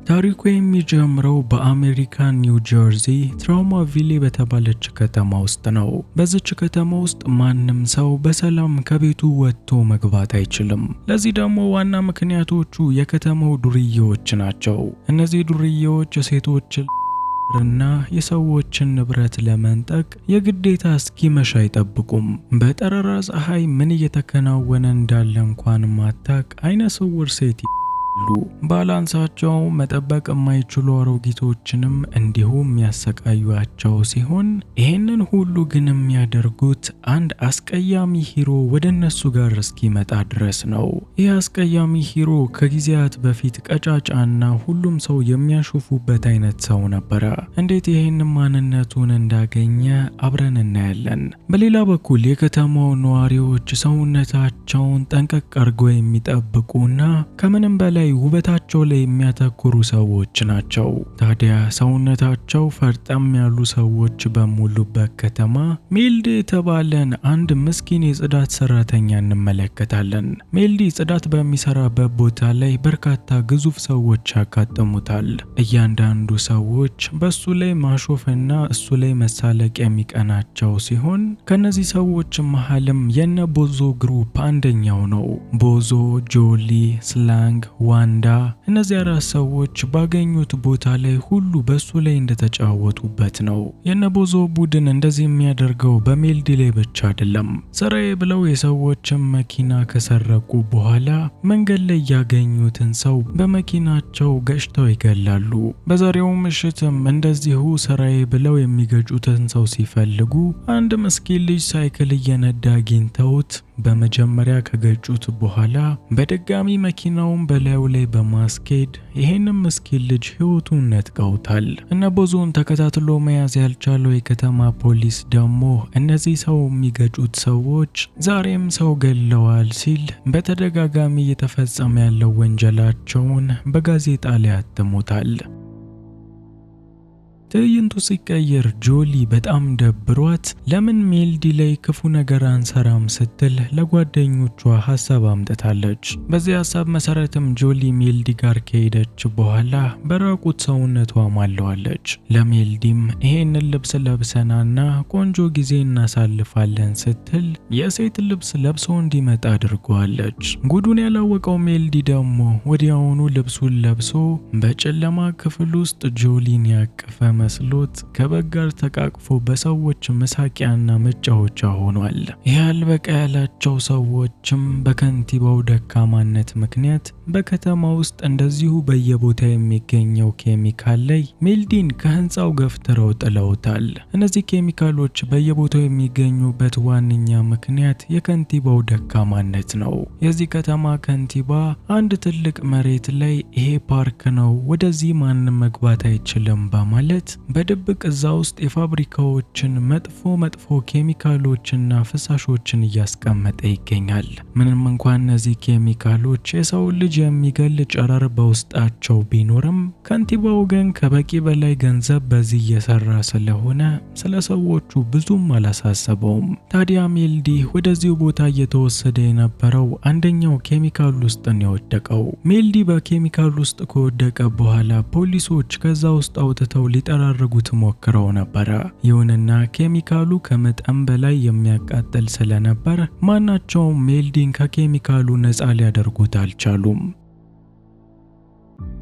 ታሪኩ የሚጀምረው በአሜሪካ ኒው ጀርዚ ትራውማቪል በተባለች ከተማ ውስጥ ነው። በዚች ከተማ ውስጥ ማንም ሰው በሰላም ከቤቱ ወጥቶ መግባት አይችልም። ለዚህ ደግሞ ዋና ምክንያቶቹ የከተማው ዱርዬዎች ናቸው። እነዚህ ዱርዬዎች ሴቶችን እና የሰዎችን ንብረት ለመንጠቅ የግዴታ እስኪመሽ አይጠብቁም። በጠራራ ፀሐይ ምን እየተከናወነ እንዳለ እንኳን ማታቅ አይነ ስውር ሴት ባላንሳቸው መጠበቅ የማይችሉ አሮጊቶችንም እንዲሁም የሚያሰቃዩአቸው ሲሆን ይህንን ሁሉ ግን የሚያደርጉት አንድ አስቀያሚ ሂሮ ወደ እነሱ ጋር እስኪመጣ ድረስ ነው። ይህ አስቀያሚ ሂሮ ከጊዜያት በፊት ቀጫጫና ሁሉም ሰው የሚያሾፉበት አይነት ሰው ነበረ። እንዴት ይህን ማንነቱን እንዳገኘ አብረን እናያለን። በሌላ በኩል የከተማው ነዋሪዎች ሰውነታቸውን ጠንቀቅ አድርገው የሚጠብቁና ከምንም በላይ ውበታቸው ላይ የሚያተኩሩ ሰዎች ናቸው። ታዲያ ሰውነታቸው ፈርጠም ያሉ ሰዎች በሙሉበት ከተማ ሜልዲ የተባለን አንድ ምስኪን የጽዳት ሰራተኛ እንመለከታለን። ሜልዲ ጽዳት በሚሰራበት ቦታ ላይ በርካታ ግዙፍ ሰዎች ያጋጥሙታል። እያንዳንዱ ሰዎች በሱ ላይ ማሾፍና እሱ ላይ መሳለቅ የሚቀናቸው ሲሆን ከነዚህ ሰዎች መሃልም የነ ቦዞ ግሩፕ አንደኛው ነው። ቦዞ፣ ጆሊ፣ ስላንግ፣ ዋንዳ እነዚህ አራት ሰዎች ባገኙት ቦታ ላይ ሁሉ በሱ ላይ እንደተጫወቱበት ነው። የነቦዞ ቡድን እንደዚህ የሚያደርገው በሜልዲ ላይ ብቻ አይደለም። ስራዬ ብለው የሰዎችን መኪና ከሰረቁ በኋላ መንገድ ላይ ያገኙትን ሰው በመኪናቸው ገጭተው ይገላሉ። በዛሬው ምሽትም እንደዚሁ ስራዬ ብለው የሚገጩትን ሰው ሲፈልጉ አንድ ምስኪን ልጅ ሳይክል እየነዳ አግኝተውት በመጀመሪያ ከገጩት በኋላ በድጋሚ መኪናውን በላዩ ላይ በማስኬድ ይሄንን ምስኪን ልጅ ህይወቱን ነጥቀውታል። እነ ቦዞን ተከታትሎ መያዝ ያልቻለው የከተማ ፖሊስ ደግሞ እነዚህ ሰው የሚገጩት ሰዎች ዛሬም ሰው ገለዋል ሲል በተደጋጋሚ እየተፈጸመ ያለው ወንጀላቸውን በጋዜጣ ላይ አትሞታል። ትዕይንቱ ሲቀየር ጆሊ በጣም ደብሯት ለምን ሜልዲ ላይ ክፉ ነገር አንሰራም ስትል ለጓደኞቿ ሐሳብ አምጥታለች። በዚህ ሐሳብ መሰረትም ጆሊ ሜልዲ ጋር ከሄደች በኋላ በራቁት ሰውነቷ ማለዋለች። ለሜልዲም ይሄንን ልብስ ለብሰናና ቆንጆ ጊዜ እናሳልፋለን ስትል የሴት ልብስ ለብሶ እንዲመጣ አድርጓለች። ጉዱን ያላወቀው ሜልዲ ደግሞ ወዲያውኑ ልብሱን ለብሶ በጨለማ ክፍል ውስጥ ጆሊን ያቀፈ መስሎት ከበግ ጋር ተቃቅፎ በሰዎች መሳቂያና መጫወቻ ሆኗል። ያልበቃ ያላቸው ሰዎችም በከንቲባው ደካማነት ምክንያት በከተማ ውስጥ እንደዚሁ በየቦታ የሚገኘው ኬሚካል ላይ ሜልዲን ከህንፃው ገፍትረው ጥለውታል። እነዚህ ኬሚካሎች በየቦታው የሚገኙበት ዋነኛ ምክንያት የከንቲባው ደካማነት ነው። የዚህ ከተማ ከንቲባ አንድ ትልቅ መሬት ላይ ይሄ ፓርክ ነው፣ ወደዚህ ማንም መግባት አይችልም በማለት በድብቅ እዛ ውስጥ የፋብሪካዎችን መጥፎ ኬሚካሎችና ፍሳሾችን እያስቀመጠ ይገኛል። ምንም እንኳን እነዚህ ኬሚካሎች የሰው ልጅ የሚገል ጨረር በውስጣቸው ቢኖርም ከንቲባው ግን ከበቂ በላይ ገንዘብ በዚህ እየሰራ ስለሆነ ስለ ሰዎቹ ብዙም አላሳሰበውም። ታዲያ ሜልዲ ወደዚሁ ቦታ እየተወሰደ የነበረው አንደኛው ኬሚካል ውስጥ ነው የወደቀው። ሜልዲ በኬሚካል ውስጥ ከወደቀ በኋላ ፖሊሶች ከዛ ውስጥ አውጥተው ሊጠራርጉት ሞክረው ነበረ። ይሁንና ኬሚካሉ ከመጠን በላይ የሚያቃጥል ስለነበር ማናቸውም ሜልዲን ከኬሚካሉ ነፃ ሊያደርጉት አልቻሉም።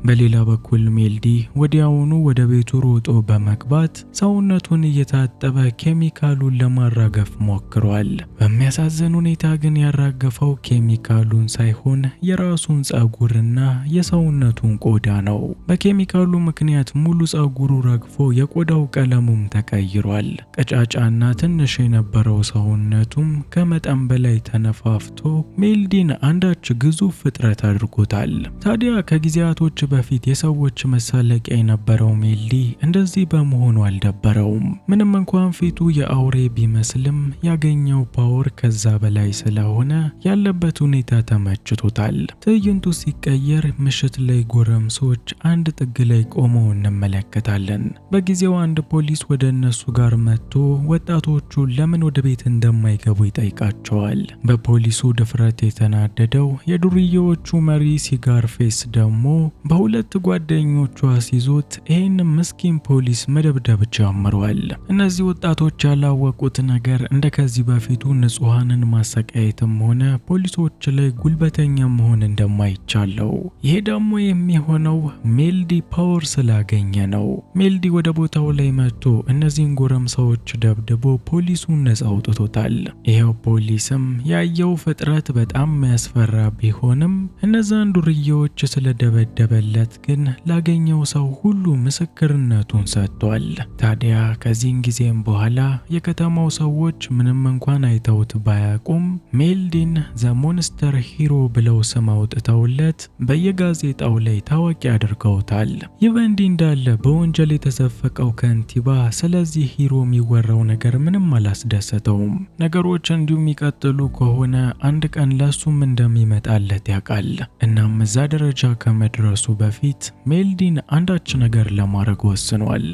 በሌላ በኩል ሜልዲ ወዲያውኑ ወደ ቤቱ ሮጦ በመግባት ሰውነቱን እየታጠበ ኬሚካሉን ለማራገፍ ሞክሯል። በሚያሳዝን ሁኔታ ግን ያራገፈው ኬሚካሉን ሳይሆን የራሱን ጸጉርና የሰውነቱን ቆዳ ነው። በኬሚካሉ ምክንያት ሙሉ ጸጉሩ ረግፎ የቆዳው ቀለሙም ተቀይሯል። ቀጫጫና ትንሽ የነበረው ሰውነቱም ከመጠን በላይ ተነፋፍቶ ሜልዲን አንዳች ግዙፍ ፍጥረት አድርጎታል። ታዲያ ከጊዜያቶች በፊት የሰዎች መሳለቂያ የነበረው ሜልዲ እንደዚህ በመሆኑ አልደበረውም። ምንም እንኳን ፊቱ የአውሬ ቢመስልም ያገኘው ፓወር ከዛ በላይ ስለሆነ ያለበት ሁኔታ ተመችቶታል። ትዕይንቱ ሲቀየር ምሽት ላይ ጎረምሶች አንድ ጥግ ላይ ቆመው እንመለከታለን። በጊዜው አንድ ፖሊስ ወደ እነሱ ጋር መጥቶ ወጣቶቹ ለምን ወደ ቤት እንደማይገቡ ይጠይቃቸዋል። በፖሊሱ ድፍረት የተናደደው የዱርዬዎቹ መሪ ሲጋር ፌስ ደግሞ ከሁለት ጓደኞቿ ሲዞት ይህን ምስኪን ፖሊስ መደብደብ ጀምሯል። እነዚህ ወጣቶች ያላወቁት ነገር እንደከዚህ በፊቱ ንጹሃንን ማሰቃየትም ሆነ ፖሊሶች ላይ ጉልበተኛ መሆን እንደማይቻለው። ይሄ ደግሞ የሚሆነው ሜልዲ ፓወር ስላገኘ ነው። ሜልዲ ወደ ቦታው ላይ መጥቶ እነዚህን ጎረምሳዎች ደብድቦ ፖሊሱን ነፃ አውጥቶታል። ይሄው ፖሊስም ያየው ፍጥረት በጣም የሚያስፈራ ቢሆንም እነዛን ዱርዬዎች ስለደበደበለት ግን ላገኘው ሰው ሁሉ ምስክርነቱን ሰጥቷል። ታዲያ ከዚህን ጊዜም በኋላ የከተማው ሰዎች ምንም እንኳን አይተውት ባያቁም ሜልዲን ዘ ሞንስተር ሂሮ ብለው ስም አውጥተውለት በየጋዜጣው ላይ ታዋቂ አድርገውታል። ይህ በእንዲህ እንዳለ በወንጀል የተዘፈቀው ከንቲባ ስለዚህ ሂሮ የሚወራው ነገር ምንም አላስደሰተውም። ነገሮች እንዲሁ የሚቀጥሉ ከሆነ አንድ ቀን ለሱም እንደሚመጣለት ያውቃል። እናም እዛ ደረጃ ከመድረሱ በፊት ሜልዲን አንዳች ነገር ለማድረግ ወስኗል።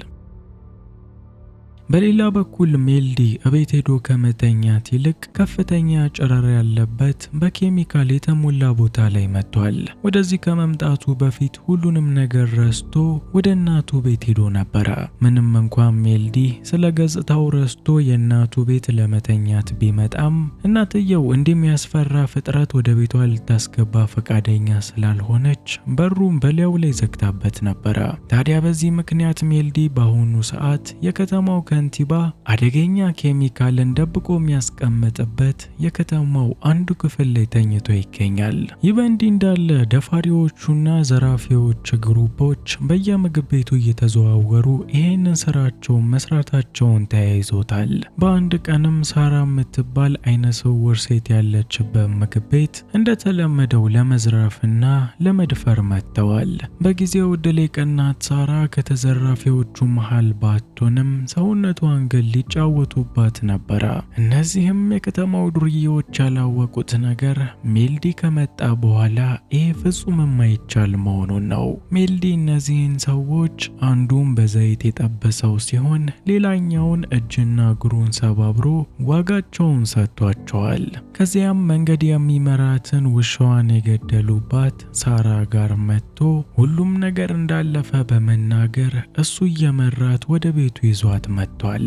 በሌላ በኩል ሜልዲ እቤት ሄዶ ከመተኛት ይልቅ ከፍተኛ ጨረር ያለበት በኬሚካል የተሞላ ቦታ ላይ መጥቷል። ወደዚህ ከመምጣቱ በፊት ሁሉንም ነገር ረስቶ ወደ እናቱ ቤት ሄዶ ነበረ። ምንም እንኳን ሜልዲ ስለ ገጽታው ረስቶ የእናቱ ቤት ለመተኛት ቢመጣም እናትየው እንደሚያስፈራ ፍጥረት ወደ ቤቷ ልታስገባ ፈቃደኛ ስላልሆነች በሩን በላዩ ላይ ዘግታበት ነበረ። ታዲያ በዚህ ምክንያት ሜልዲ በአሁኑ ሰዓት የከተማው ከንቲባ አደገኛ ኬሚካልን ደብቆ የሚያስቀምጥበት የከተማው አንዱ ክፍል ላይ ተኝቶ ይገኛል። ይህ በእንዲህ እንዳለ ደፋሪዎቹና ዘራፊዎች ግሩፖች በየምግብ ቤቱ እየተዘዋወሩ ይህንን ስራቸውን መስራታቸውን ተያይዞታል። በአንድ ቀንም ሳራ የምትባል አይነ ስውር ሴት ያለችበት ምግብ ቤት እንደተለመደው ለመዝረፍና ለመድፈር መጥተዋል። በጊዜው ዕድል የቀናት ሳራ ከተዘራፊዎቹ መሃል ባትሆንም ሰውነቷን ግን ሊጫወቱባት ነበረ። እነዚህም የከተማው ዱርዬዎች ያላወቁት ነገር ሜልዲ ከመጣ በኋላ ይህ ፍጹም የማይቻል መሆኑን ነው። ሜልዲ እነዚህን ሰዎች አንዱን በዘይት የጠበሰው ሲሆን ሌላኛውን እጅና እግሩን ሰባብሮ ዋጋቸውን ሰጥቷቸዋል። ከዚያም መንገድ የሚመራትን ውሻዋን የገደሉባት ሳራ ጋር መጥቶ ሁሉም ነገር እንዳለፈ በመናገር እሱ እየመራት ወደ ቤቱ ይዟት መጥቷል።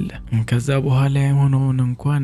ከዛ በኋላ የሆነውን እንኳን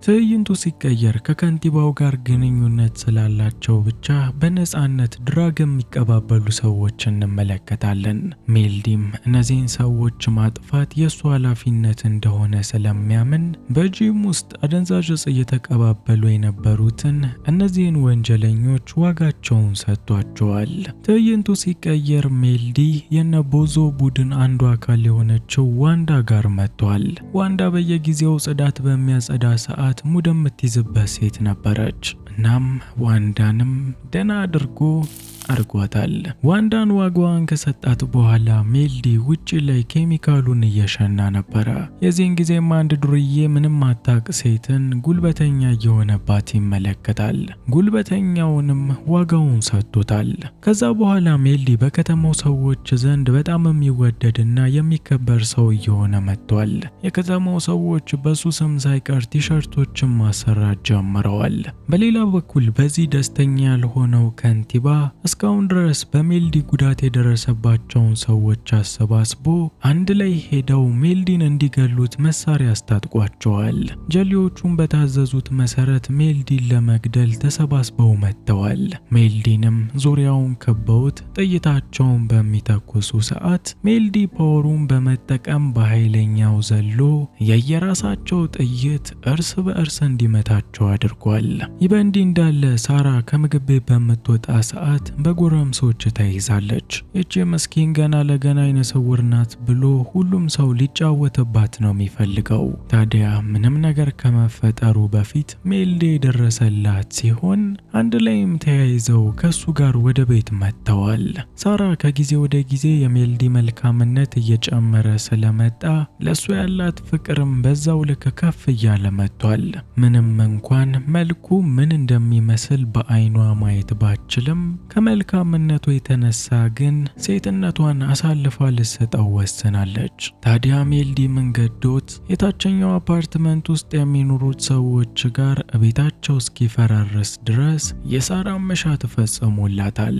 ትዕይንቱ ሲቀየር ከከንቲባው ጋር ግንኙነት ስላላቸው ብቻ በነፃነት ድራግ የሚቀባበሉ ሰዎች እንመለከታለን። ሜልዲም እነዚህን ሰዎች ማጥፋት የእሱ ኃላፊነት እንደሆነ ስለሚያምን በጂም ውስጥ አደንዛዥ ዕፅ እየተቀባበሉ የነበሩትን እነዚህን ወንጀለኞች ዋጋቸውን ሰጥቷቸዋል። ትዕይንቱ ሲቀየር ሜልዲ የነቦዞ ቡድን አንዱ አካል የሆነችው ዋንዳ ጋር መጥቷል። ዋንዳ በየጊዜው ጽዳት በሚያጸዳ ሰዓት ሙድ የምትይዝበት ሴት ነበረች። እናም ዋንዳንም ደና አድርጎ አርጓታል። ዋንዳን ዋጋዋን ከሰጣት በኋላ ሜልዲ ውጪ ላይ ኬሚካሉን እየሸና ነበረ። የዚህን ጊዜም አንድ ዱርዬ ምንም አታቅ ሴትን ጉልበተኛ እየሆነባት ይመለከታል። ጉልበተኛውንም ዋጋውን ሰጥቶታል። ከዛ በኋላ ሜልዲ በከተማው ሰዎች ዘንድ በጣም የሚወደድና የሚከበር ሰው እየሆነ መጥቷል። የከተማው ሰዎች በሱ ስም ሳይቀር ቲሸርቶችን ማሰራት ጀምረዋል። በሌላ በኩል በዚህ ደስተኛ ያልሆነው ከንቲባ እስካሁን ድረስ በሜልዲ ጉዳት የደረሰባቸውን ሰዎች አሰባስቦ አንድ ላይ ሄደው ሜልዲን እንዲገሉት መሳሪያ አስታጥቋቸዋል። ጀሌዎቹን በታዘዙት መሰረት ሜልዲን ለመግደል ተሰባስበው መጥተዋል። ሜልዲንም ዙሪያውን ከበውት ጥይታቸውን በሚተኩሱ ሰዓት ሜልዲ ፓወሩን በመጠቀም በኃይለኛው ዘሎ የየራሳቸው ጥይት እርስ በእርስ እንዲመታቸው አድርጓል። ይህ በእንዲህ እንዳለ ሳራ ከምግብ ቤት በምትወጣ ሰዓት በጎረምሶች ተይዛለች። ይህች ምስኪን ገና ለገና አይነ ስውር ናት ብሎ ሁሉም ሰው ሊጫወትባት ነው የሚፈልገው። ታዲያ ምንም ነገር ከመፈጠሩ በፊት ሜልዲ የደረሰላት ሲሆን አንድ ላይም ተያይዘው ከሱ ጋር ወደ ቤት መጥተዋል። ሳራ ከጊዜ ወደ ጊዜ የሜልዲ መልካምነት እየጨመረ ስለመጣ ለሱ ያላት ፍቅርም በዛው ልክ ከፍ እያለ መጥቷል። ምንም እንኳን መልኩ ምን እንደሚመስል በአይኗ ማየት ባችልም ከመልካምነቱ የተነሳ ግን ሴትነቷን አሳልፋ ልትሰጠው ወስናለች። ታዲያ ሜልዲ መንገዶት የታችኛው አፓርትመንት ውስጥ የሚኖሩት ሰዎች ጋር ቤታቸው እስኪፈራረስ ድረስ የሳራ መሻት ፈጽሞላታል።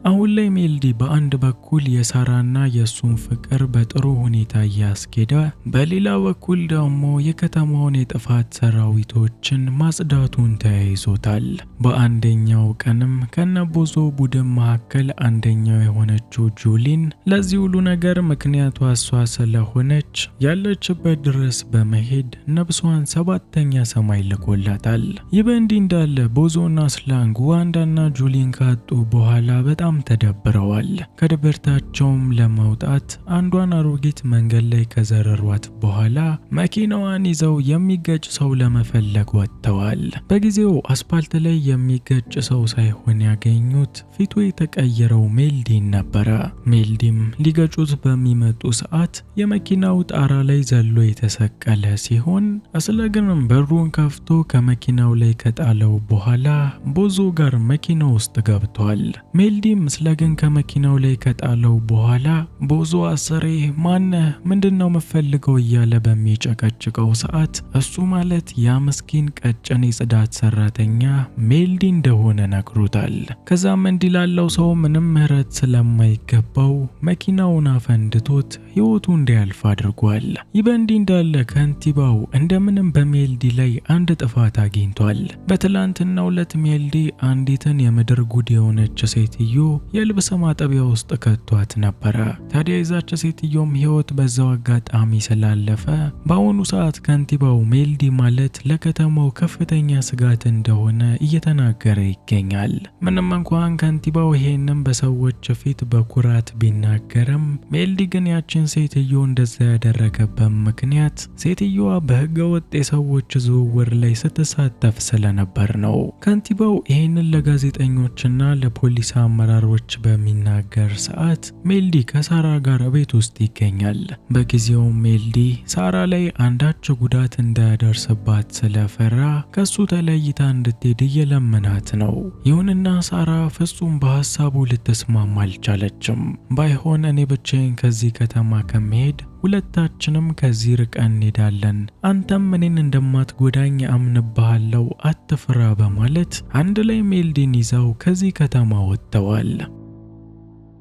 አሁን ላይ ሜልዲ በአንድ በኩል የሳራና የሱን ፍቅር በጥሩ ሁኔታ እያስኬደ፣ በሌላ በኩል ደግሞ የከተማውን የጥፋት ሰራዊቶችን ማጽዳቱን ተያይዞታል። በአንደኛው ቀንም ከነቦዞ ቡድን መካከል አንደኛው የሆነችው ጁሊን ለዚህ ሁሉ ነገር ምክንያቷ እሷ ስለሆነች ያለችበት ድረስ በመሄድ ነብሷን ሰባተኛ ሰማይ ልኮላታል። ይህ በእንዲህ እንዳለ ቦዞና ስላንግ ዋንዳና ጁሊን ካጡ በኋላ በጣም ተደብረዋል። ከድብርታቸውም ለመውጣት አንዷን አሮጊት መንገድ ላይ ከዘረሯት በኋላ መኪናዋን ይዘው የሚገጭ ሰው ለመፈለግ ወጥተዋል። በጊዜው አስፓልት ላይ የሚገጭ ሰው ሳይሆን ያገኙት ፊቱ የተቀየረው ሜልዲን ነበረ። ሜልዲም ሊገጩት በሚመጡ ሰዓት የመኪናው ጣራ ላይ ዘሎ የተሰቀለ ሲሆን አስለግንም በሩን ከፍቶ ከመኪናው ላይ ከጣለው በኋላ ቦዞ ጋር መኪና ውስጥ ገብቷል። ሜልዲም ስለግን ከመኪናው ላይ ከጣለው በኋላ ቦዞ አሰሬ ማነህ ምንድነው መፈልገው እያለ በሚጨቀጭቀው ሰዓት እሱ ማለት ያ ምስኪን ቀጭን የጽዳት ሰራተኛ ሜልዲ እንደሆነ ነግሮታል። ከዛም እንዲላለው ሰው ምንም ምህረት ስለማይገባው መኪናውን አፈንድቶት ህይወቱ እንዲያልፍ አድርጓል። ይህ በእንዲህ እንዳለ ከንቲባው እንደምንም በሜልዲ ላይ አንድ ጥፋት አግኝቷል። በትላንትናው ዕለት ሜልዲ አንዲትን የምድር ጉድ የሆነች ሴትዮ የልብስ ማጠቢያ ውስጥ ከቷት ነበረ። ታዲያ የዛች ሴትዮም ህይወት በዛው አጋጣሚ ስላለፈ በአሁኑ ሰዓት ከንቲባው ሜልዲ ማለት ለከተማው ከፍተኛ ስጋት እንደሆነ እየተናገረ ይገኛል። ምንም እንኳን ከንቲባው ይሄንን በሰዎች ፊት በኩራት ቢናገርም ሜልዲ ግን ያችን ሴትዮ እንደዛ ያደረገበት ምክንያት ሴትዮዋ በህገወጥ የሰዎች ዝውውር ላይ ስትሳተፍ ስለነበር ነው። ከንቲባው ይሄንን ለጋዜጠኞችና ለፖሊስ አመራሮች በሚናገር ሰዓት ሜልዲ ከሳራ ጋር ቤት ውስጥ ይገኛል። በጊዜው ሜልዲ ሳራ ላይ አንዳች ጉዳት እንዳያደርስባት ስለፈራ ከሱ ተለይታ እንድትሄድ እየለመናት ነው። ይሁንና ሳራ ፍጹም በሐሳቡ ልትስማማ አልቻለችም። ባይሆን እኔ ብቻዬን ከዚህ ከተማ ከመሄድ ሁለታችንም ከዚህ ርቀን እንሄዳለን፣ አንተም እኔን እንደማትጎዳኝ አምንብሃለሁ፣ አትፍራ በማለት አንድ ላይ ሜልዲን ይዘው ከዚህ ከተማ ወጥተዋል።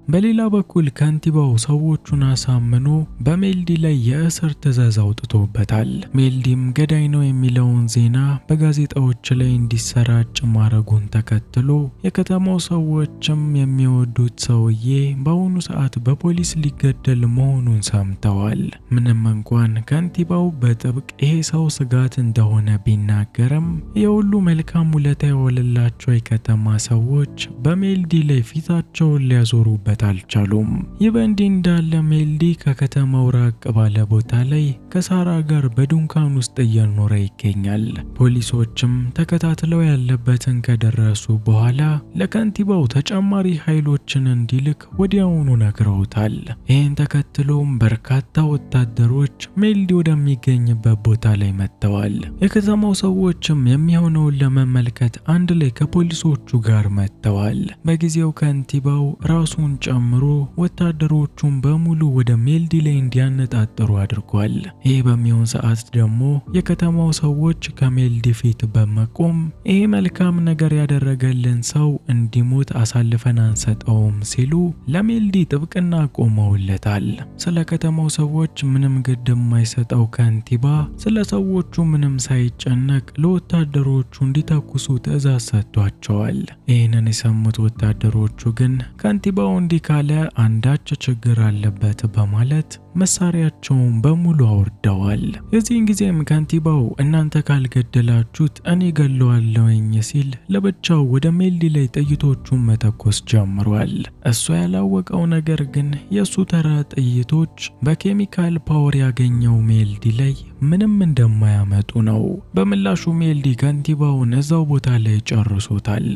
በሌላ በኩል ከንቲባው ሰዎቹን አሳምኖ በሜልዲ ላይ የእስር ትዕዛዝ አውጥቶበታል። ሜልዲም ገዳይ ነው የሚለውን ዜና በጋዜጣዎች ላይ እንዲሰራጭ ማድረጉን ተከትሎ የከተማው ሰዎችም የሚወዱት ሰውዬ በአሁኑ ሰዓት በፖሊስ ሊገደል መሆኑን ሰምተዋል። ምንም እንኳን ከንቲባው በጥብቅ ይሄ ሰው ስጋት እንደሆነ ቢናገርም የሁሉ መልካም ውለታ የዋለላቸው የከተማ ሰዎች በሜልዲ ላይ ፊታቸውን ሊያዞሩበት አልቻሉም። ይህ በእንዲህ እንዳለ ሜልዲ ከከተማው ራቅ ባለ ቦታ ላይ ከሳራ ጋር በድንኳን ውስጥ እየኖረ ይገኛል። ፖሊሶችም ተከታትለው ያለበትን ከደረሱ በኋላ ለከንቲባው ተጨማሪ ኃይሎችን እንዲልክ ወዲያውኑ ነግረውታል። ይህን ተከትሎም በርካታ ወታደሮች ሜልዲ ወደሚገኝበት ቦታ ላይ መጥተዋል። የከተማው ሰዎችም የሚሆነውን ለመመልከት አንድ ላይ ከፖሊሶቹ ጋር መጥተዋል። በጊዜው ከንቲባው ራሱን ጨምሮ ወታደሮቹን በሙሉ ወደ ሜልዲ ላይ እንዲያነጣጥሩ አድርጓል። ይህ በሚሆን ሰዓት ደግሞ የከተማው ሰዎች ከሜልዲ ፊት በመቆም ይሄ መልካም ነገር ያደረገልን ሰው እንዲሞት አሳልፈን አንሰጠውም ሲሉ ለሜልዲ ጥብቅና ቆመውለታል። ስለ ከተማው ሰዎች ምንም ግድ የማይሰጠው ከንቲባ ስለ ሰዎቹ ምንም ሳይጨነቅ ለወታደሮቹ እንዲተኩሱ ትዕዛዝ ሰጥቷቸዋል። ይህንን የሰሙት ወታደሮቹ ግን ከንቲባው እንዲህ ካለ አንዳች ችግር አለበት በማለት መሳሪያቸውን በሙሉ አውርደዋል። የዚህን ጊዜም ከንቲባው እናንተ ካልገደላችሁት እኔ ገለዋለሁኝ ሲል ለብቻው ወደ ሜልዲ ላይ ጥይቶቹን መተኮስ ጀምሯል። እሱ ያላወቀው ነገር ግን የሱ ተራ ጥይቶች በኬሚካል ፓወር ያገኘው ሜልዲ ላይ ምንም እንደማያመጡ ነው። በምላሹ ሜልዲ ከንቲባውን እዛው ቦታ ላይ ጨርሶታል።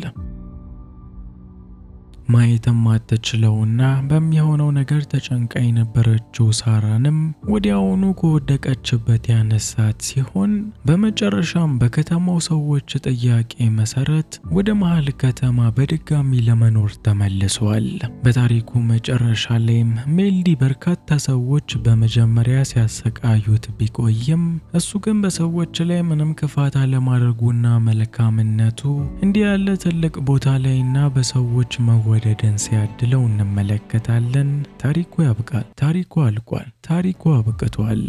ማየትም አትችለውና በሚሆነው ነገር ተጨንቃ የነበረችው ሳራንም ወዲያውኑ ከወደቀችበት ያነሳት ሲሆን በመጨረሻም በከተማው ሰዎች ጥያቄ መሰረት ወደ መሃል ከተማ በድጋሚ ለመኖር ተመልሷል። በታሪኩ መጨረሻ ላይም ሜልዲ በርካታ ሰዎች በመጀመሪያ ሲያሰቃዩት ቢቆይም እሱ ግን በሰዎች ላይ ምንም ክፋት አለማድረጉና መልካምነቱ እንዲህ ያለ ትልቅ ቦታ ላይና በሰዎች መወደድን ሲያድለው እንመለከታለን። ታሪኩ ያብቃል። ታሪኩ አልቋል። ታሪኩ አብቅቷል።